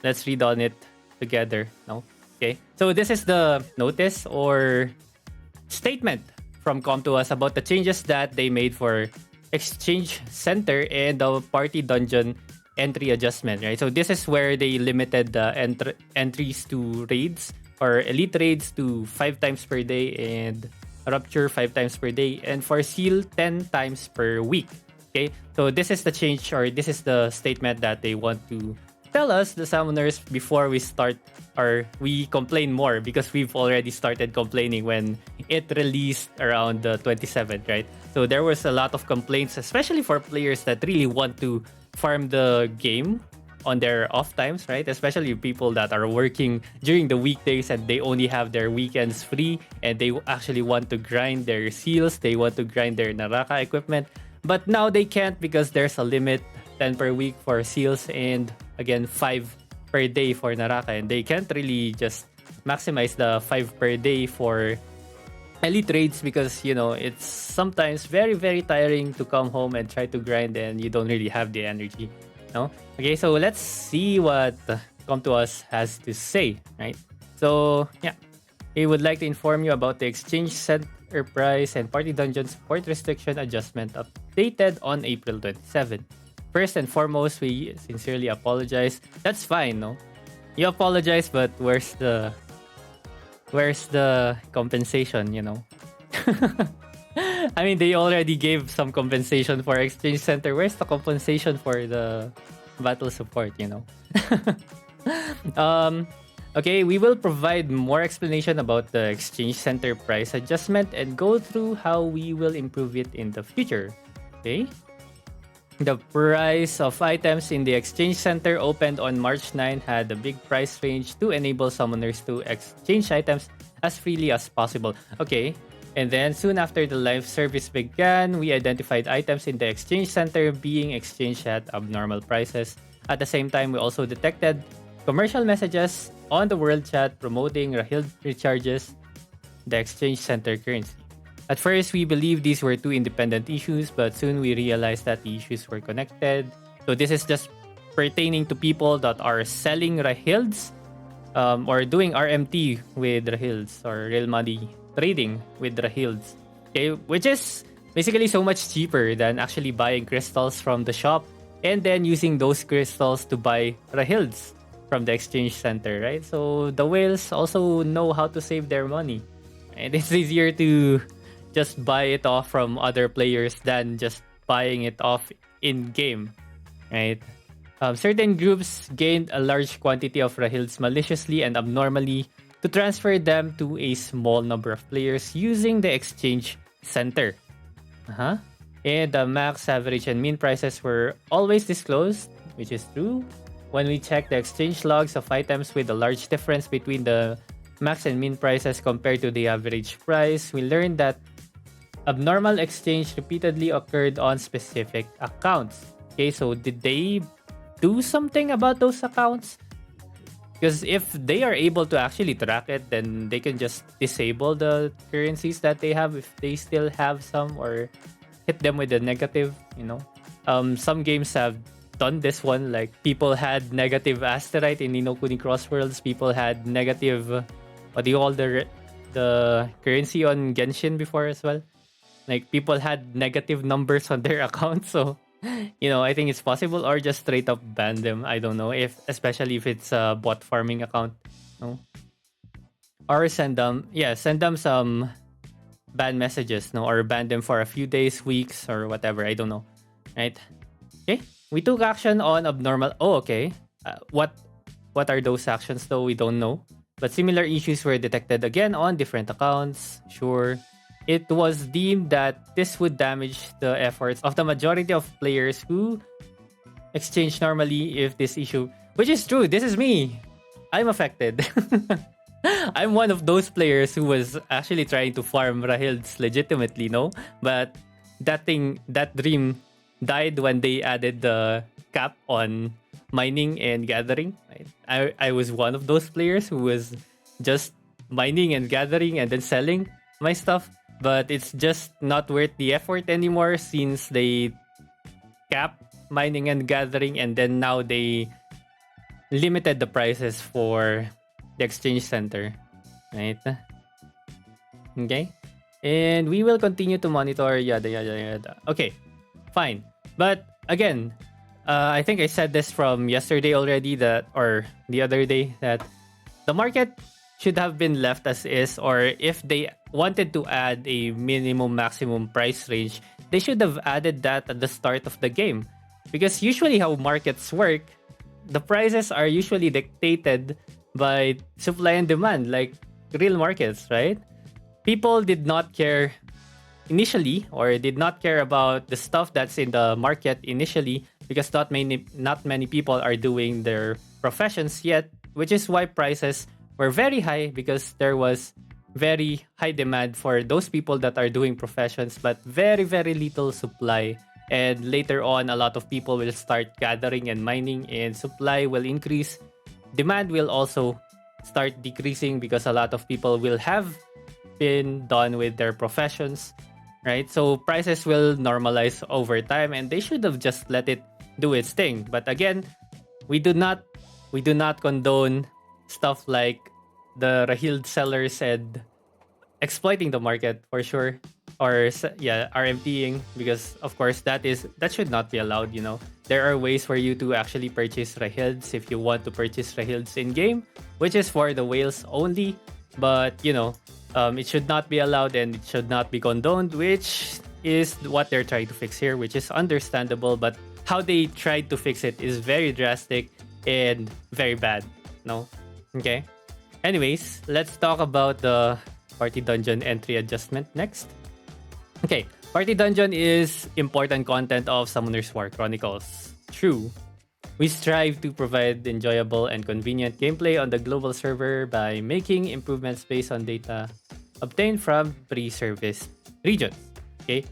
let's read on it together. No? Okay. So this is the notice or statement from Com2Us about the changes that they made for Exchange Center and the Party Dungeon entry adjustment, right? So this is where they limited the entries to raids or elite raids to 5 times per day and Rupture 5 times per day, and for Seal 10 times per week. Okay, so this is the change, or this is the statement that they want to tell us, the summoners, before we start or we complain more, because we've already started complaining when it released around the 27th, right? So there was a lot of complaints, especially for players that really want to farm the game on their off times, right? Especially people that are working during the weekdays and they only have their weekends free and they actually want to grind their seals, they want to grind their Naraka equipment. But now they can't because there's a limit, 10 per week for seals and again 5 per day for Naraka, and they can't really just maximize the 5 per day for elite raids because it's sometimes very very tiring to come home and try to grind and you don't really have the energy. No? Okay, so let's see what Com2Us has to say, right? So, yeah. We would like to inform you about the Exchange Center price and Party Dungeon support restriction adjustment updated on April 27. First and foremost, we sincerely apologize. That's fine, no? You apologize, but where's the compensation, I mean, they already gave some compensation for Exchange Center. Where's the compensation for the battle support, Okay, we will provide more explanation about the Exchange Center price adjustment and go through how we will improve it in the future. Okay? The price of items in the Exchange Center opened on March 9 had a big price range to enable summoners to exchange items as freely as possible. Okay. And then soon after the live service began, we identified items in the Exchange Center being exchanged at abnormal prices. At the same time, we also detected commercial messages on the world chat promoting Rahil recharges the Exchange Center currency. At first, we believed these were two independent issues, but soon we realized that the issues were connected. So this is just pertaining to people that are selling Rahilds or doing RMT with Rahilds or real money trading with Rahilds, okay, which is basically so much cheaper than actually buying crystals from the shop and then using those crystals to buy Rahilds from the Exchange Center, right? So the whales also know how to save their money. And it's easier to just buy it off from other players than just buying it off in-game, right? Certain groups gained a large quantity of Rahilds maliciously and abnormally to transfer them to a small number of players using the Exchange Center. And the max, average, and mean prices were always disclosed, which is true. When we check the exchange logs of items with a large difference between the max and mean prices compared to the average price, we learned that abnormal exchange repeatedly occurred on specific accounts. Okay, so did they do something about those accounts? Because if they are able to actually track it, then they can just disable the currencies that they have if they still have some, or hit them with a negative, Some games have done this one, like people had negative Asterite in Ninokuni Crossworlds, people had negative, what do you call the currency on Genshin before as well? Like people had negative numbers on their accounts, so I think it's possible, or just straight up ban them. I don't know, especially if it's a bot farming account, no? Or send them some ban messages, no, or ban them for a few days, weeks, or whatever. I don't know, right? Okay, we took action on abnormal. Oh, okay. What are those actions though? We don't know. But similar issues were detected again on different accounts. Sure. It was deemed that this would damage the efforts of the majority of players who exchange normally if this issue, which is true, this is me. I'm affected. I'm one of those players who was actually trying to farm Rahilds legitimately, no? But that dream died when they added the cap on mining and gathering. Right? I was one of those players who was just mining and gathering and then selling my stuff. But it's just not worth the effort anymore since they cap mining and gathering, and then now they limited the prices for the exchange center, right? Okay. And we will continue to monitor yada yada yada. Okay, fine. But again, I think I said this from yesterday already, that or the other day, that the market should have been left as is, or if they wanted to add a minimum maximum price range, they should have added that at the start of the game. Because usually how markets work, the prices are usually dictated by supply and demand, like real markets, right? People did not care initially, or did not care about the stuff that's in the market initially, because not many people are doing their professions yet, which is why prices were very high, because there was very high demand for those people that are doing professions, but very very little supply. And later on, a lot of people will start gathering and mining, and supply will increase. Demand will also start decreasing, because a lot of people will have been done with their professions, right? So prices will normalize over time, and they should have just let it do its thing. But again, we do not condone stuff like the Rahil seller said, exploiting the market for sure, or RMTing, because of course that should not be allowed. There are ways for you to actually purchase Rahilds if you want to purchase Rahilds in game, which is for the whales only. But it should not be allowed, and it should not be condoned, which is what they're trying to fix here, which is understandable. But how they tried to fix it is very drastic and very bad. No? Okay. Anyways, let's talk about the Party Dungeon entry adjustment next. Okay. Party Dungeon is important content of Summoner's War Chronicles. True. We strive to provide enjoyable and convenient gameplay on the global server by making improvements based on data obtained from pre-service regions. Okay?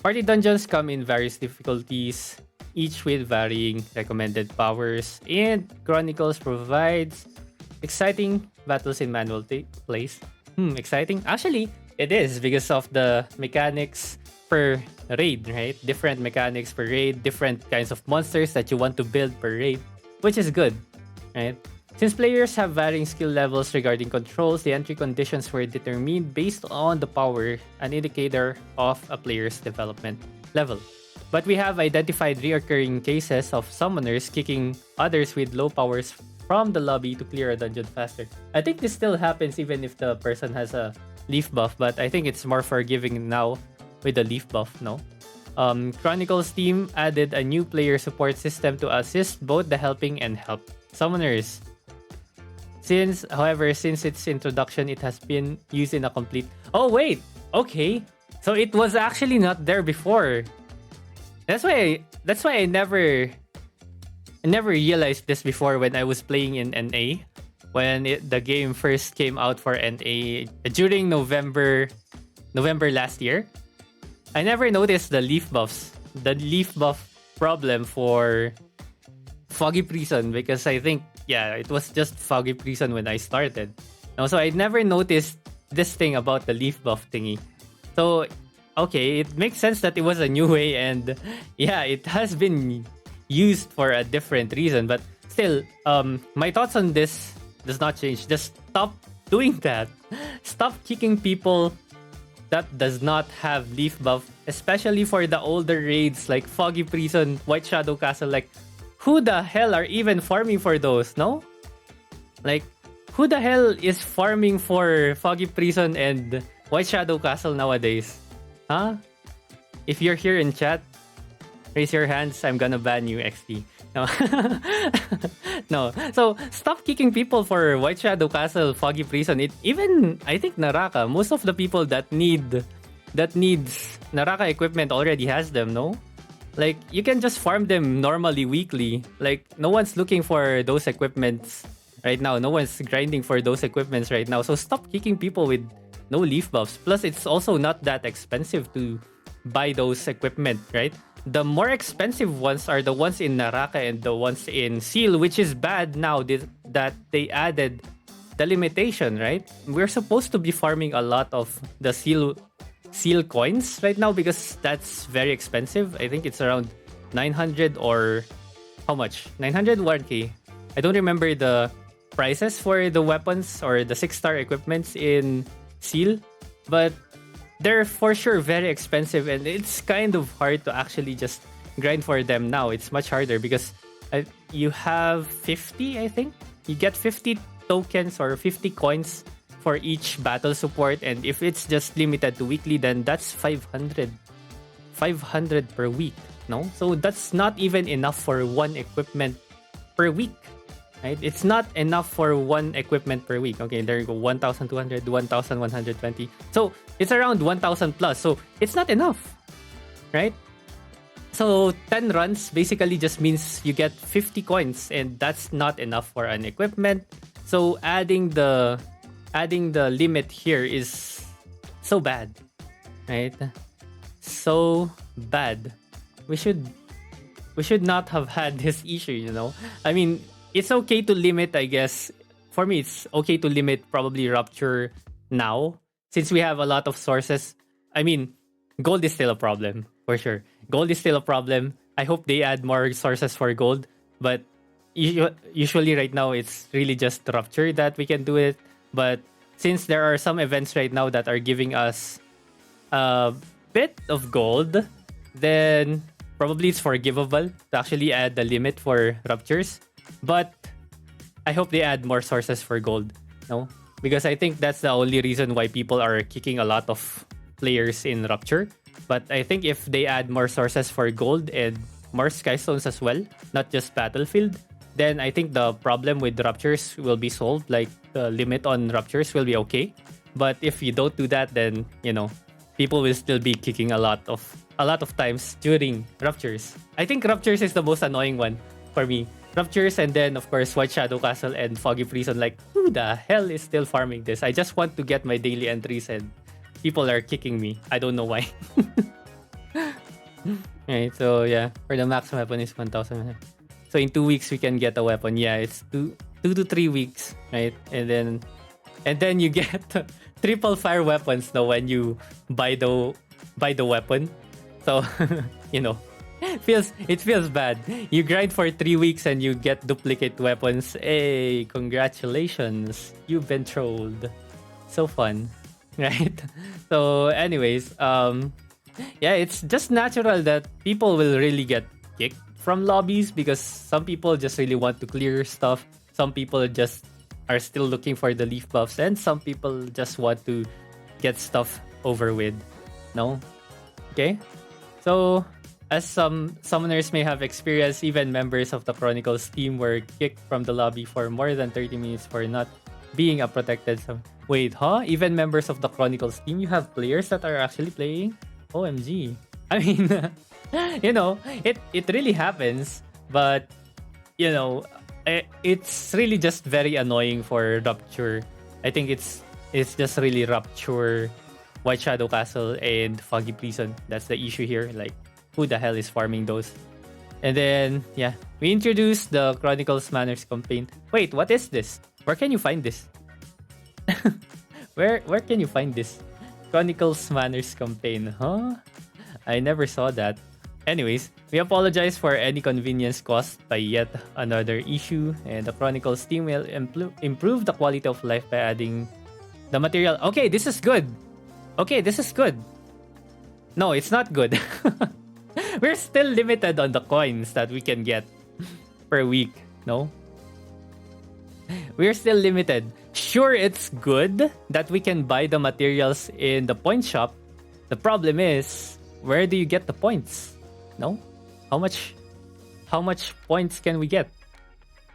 Party dungeons come in various difficulties, each with varying recommended powers, and Chronicles provides exciting battles in manual plays. Exciting? Actually, it is, because of the mechanics per raid, right? Different mechanics per raid, different kinds of monsters that you want to build per raid, which is good, right? Since players have varying skill levels regarding controls, the entry conditions were determined based on the power, an indicator of a player's development level. But we have identified recurring cases of summoners kicking others with low powers from the lobby to clear a dungeon faster. I think this still happens even if the person has a leaf buff, but I think it's more forgiving now with the leaf buff, no? Chronicles team added a new player support system to assist both the helping and help summoners. However, since its introduction, it has been used in a complete... Oh, wait! Okay. So it was actually not there before. That's why I never realized this before when I was playing in NA. When the game first came out for NA during November last year. I never noticed the leaf buff problem for Foggy Prison, because I think, it was just Foggy Prison when I started. So I never noticed this thing about the leaf buff thingy. So, okay, it makes sense that it was a new way, and it has been used for a different reason. But still, my thoughts on this does not change. Just stop doing that. Stop kicking people that does not have leaf buff, especially for the older raids like Foggy Prison, White Shadow Castle. Like, who the hell are even farming for those, no? Like, who the hell is farming for Foggy Prison and White Shadow Castle nowadays? Huh? If you're here in chat, raise your hands. I'm gonna ban you, XT. No. No. So, stop kicking people for White Shadow Castle, Foggy Prison. I think Naraka, most of the people that needs Naraka equipment already has them, no? Like, you can just farm them normally weekly. Like, no one's looking for those equipments right now. No one's grinding for those equipments right now. So stop kicking people with no leaf buffs. Plus, it's also not that expensive to buy those equipment, right? The more expensive ones are the ones in Naraka and the ones in Seal, which is bad now that they added the limitation, right? We're supposed to be farming a lot of the Seal coins right now, because that's very expensive. I think it's around 900 or how much? 900 1k. I don't remember the prices for the weapons or the 6-star equipments in Seal, but they're for sure very expensive, and it's kind of hard to actually just grind for them now. It's much harder because you have 50, I think. You get 50 tokens or 50 coins for each battle support, and if it's just limited to weekly, then that's 500 per week, no? So that's not even enough for one equipment per week, right? It's not enough for one equipment per week. Okay, there you go, 1,200, 1,120. So it's around 1,000 plus. So it's not enough, right? So 10 runs basically just means you get 50 coins, and that's not enough for an equipment. So adding the limit here is so bad, right? So bad. We should not have had this issue, you know? I mean, it's okay to limit, I guess. For me, it's okay to limit probably Rupture now, since we have a lot of sources. I mean, gold is still a problem, for sure. Gold is still a problem. I hope they add more sources for gold, but usually right now it's really just Rupture that we can do it. But since there are some events right now that are giving us a bit of gold, then probably it's forgivable to actually add the limit for Ruptures. But I hope they add more sources for gold, no? Because I think that's the only reason why people are kicking a lot of players in Rupture. But I think if they add more sources for gold and more Skystones as well, not just Battlefield, then I think the problem with Ruptures will be solved. Like, the limit on Ruptures will be okay. But if you don't do that, then, you know, people will still be kicking a lot of times during Ruptures. I think Ruptures is the most annoying one for me. Ruptures, and then of course White Shadow Castle and Foggy Prison. Like, who the hell is still farming this? I just want to get my daily entries and people are kicking me. I don't know why. Right, so yeah, for the max weapon is 1,000. So in 2 weeks we can get a weapon. Yeah, it's 2 to 3 weeks, right? And then you get triple fire weapons now when you buy the weapon. So you know, it feels bad. You grind for 3 weeks and you get duplicate weapons. Hey, congratulations, you've been trolled. So fun, right? So anyways, yeah, it's just natural that people will really get kicked from lobbies because some people just really want to clear stuff. Some people just are still looking for the leaf buffs, and some people just want to get stuff over with. No? Okay? So, as some summoners may have experienced, even members of the Chronicles team were kicked from the lobby for more than 30 minutes for not being a protected Wait, huh? Even members of the Chronicles team? You have players that are actually playing? OMG. I mean, you know, it really happens, but, you know, it's really just very annoying for Rupture. I think it's just really Rupture, White Shadow Castle, and Foggy Prison. That's the issue here. Like, who the hell is farming those? And then, yeah, we introduced the Chronicles Manners campaign. Wait, what is this? Where can you find this? Where can you find this? Chronicles Manners campaign, huh? I never saw that. Anyways, we apologize for any convenience caused by yet another issue, and the Chronicles team will improve the quality of life by adding the material. Okay, this is good. Okay, this is good. No, it's not good. We're still limited on the coins that we can get per week, no? We're still limited. Sure, it's good that we can buy the materials in the point shop. The problem is, where do you get the points? No? How much points can we get?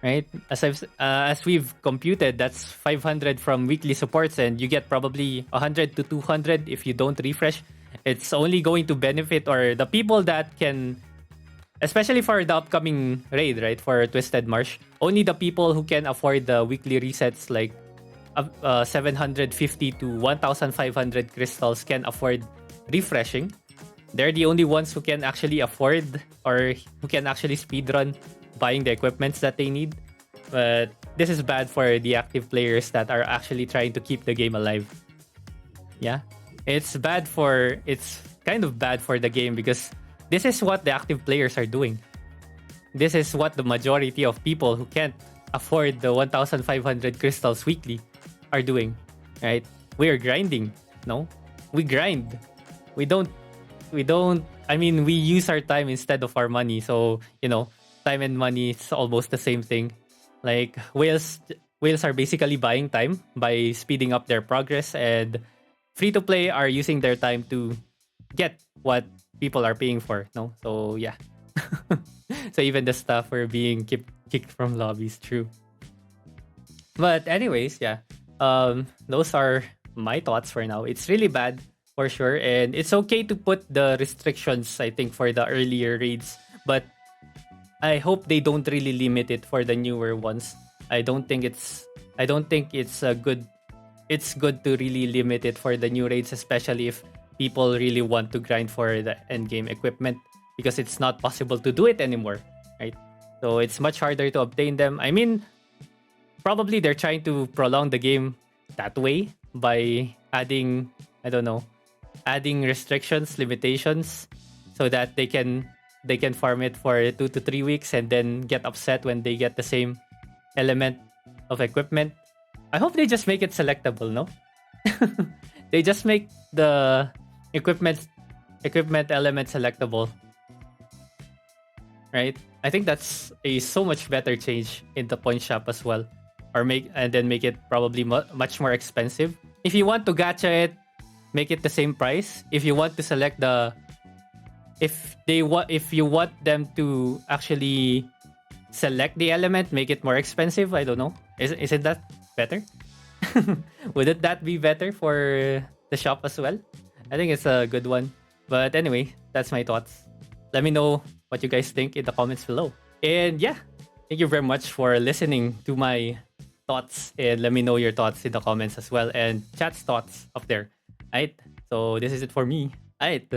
Right? As we've computed, that's 500 from weekly supports, and you get probably 100 to 200 if you don't refresh. It's only going to benefit, or the people that can, especially for the upcoming raid, right? For Twisted Marsh, only the people who can afford the weekly resets, like 750 to 1,500 crystals, can afford refreshing. They're the only ones who can actually afford, or who can actually speedrun buying the equipments that they need. But this is bad for the active players that are actually trying to keep the game alive. Yeah, it's kind of bad for the game, because this is what the active players are doing. This is what the majority of people who can't afford the 1,500 crystals weekly are doing, right? We are grinding. No, we grind. We don't. We don't. I mean, we use our time instead of our money. So time and money is almost the same thing. Like whales are basically buying time by speeding up their progress, and free to play are using their time to get what people are paying for. No, so yeah. So even the stuff we're being kicked from lobbies, true. But anyways, yeah. Those are my thoughts for now. It's really bad for sure, and it's okay to put the restrictions. I think for the earlier raids, but I hope they don't really limit it for the newer ones. I don't think it's. I don't think it's a good. It's good to really limit it for the new raids, especially if people really want to grind for the end game equipment, because it's not possible to do it anymore, right? So it's much harder to obtain them. I mean, probably they're trying to prolong the game that way by adding, I don't know, adding restrictions, limitations, so that they can farm it for 2 to 3 weeks and then get upset when they get the same element of equipment. I hope they just make it selectable, no? They just make the equipment element selectable, right? I think that's a so much better change in the point shop as well, or make it probably much more expensive. If you want to gacha it, make it the same price. If you want to select the, if you want them to actually select the element, make it more expensive. I don't know. Isn't that better? Wouldn't that be better for the shop as well? I think it's a good one. But anyway, that's my thoughts. Let me know what you guys think in the comments below. And yeah, thank you very much for listening to my thoughts. And let me know your thoughts in the comments as well. And chat's thoughts up there. Alright, so this is it for me. Alright,